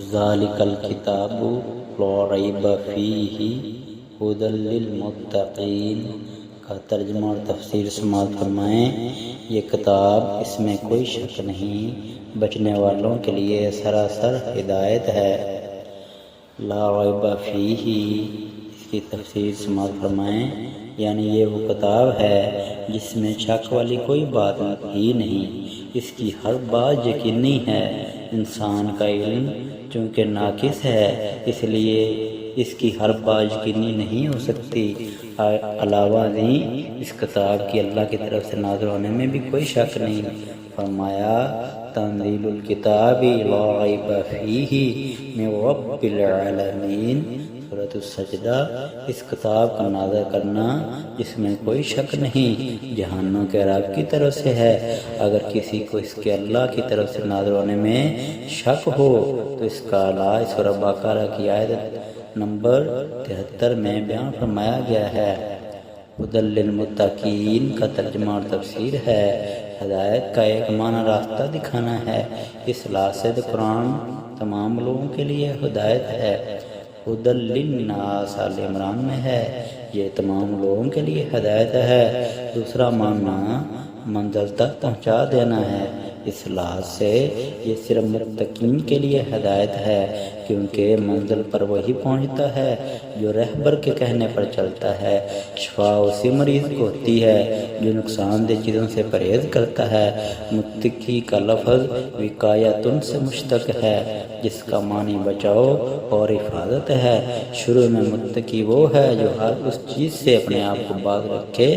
ذالک الکتاب لا ریب فیہ ھدی للمتقین کا ترجمہ اور تفسیر سماعت فرمائیں۔ یہ کتاب، اس میں کوئی شک نہیں، بچنے والوں کے لیے سراسر ہدایت ہے۔ لا ریب فیہ، اس کی تفسیر سماعت فرمائیں، یعنی یہ وہ کتاب ہے جس میں شک والی کوئی بات ہی نہیں، اس کی ہر بات یقینی ہے۔ انسان کا علم چونکہ ناقص ہے، اس لیے اس کی ہر بات یقینی نہیں ہو سکتی۔ علاوہ ازیں اس کتاب کی اللہ کی طرف سے نازل ہونے میں بھی کوئی شک نہیں۔ فرمایا تنزیل الکتاب لا ریب فیہ من رب العالمین، سورۃ السجدہ۔ اس کتاب کا نازل کرنا جس میں کوئی شک نہیں، جہانوں کے رب کی طرف سے ہے۔ اگر کسی کو اس کے اللہ کی طرف سے نازل ہونے میں شک ہو تو اس کا علاج سورہ بقرہ کی آیت نمبر 73 میں بیان فرمایا گیا ہے۔ ھدی للمتقین کا ترجمہ اور تفسیر ہے، ہدایت کا ایک معنی راستہ دکھانا ہے۔ اس لحاظ قرآن تمام لوگوں کے لیے ہدایت ہے۔ ھدی للناس آل عمران میں ہے، یہ تمام لوگوں کے لیے ہدایت ہے۔ دوسرا معنی منزل تک پہنچا دینا ہے۔ اس لحاظ سے یہ صرف متقین کے لیے ہدایت ہے، کیونکہ منزل پر وہی پہنچتا ہے جو رہبر کے کہنے پر چلتا ہے۔ شفا اسی مریض کو ہوتی ہے جو نقصان دہ چیزوں سے پرہیز کرتا ہے۔ متقی کا لفظ وقایۃ سے مشتق ہے، جس کا معنی بچاؤ اور حفاظت ہے۔ شروع میں متقی وہ ہے جو ہر اس چیز سے اپنے آپ کو باز رکھے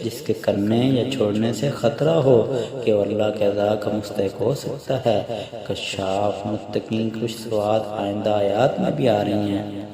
جس کے کرنے یا چھوڑنے سے خطرہ ہو کہ وہ اللہ کے عذاب کا مستحق ہو سکتا ہے۔ کشاف، متقین کی خوش صفات آئندہ آیات میں بھی آ رہی ہیں۔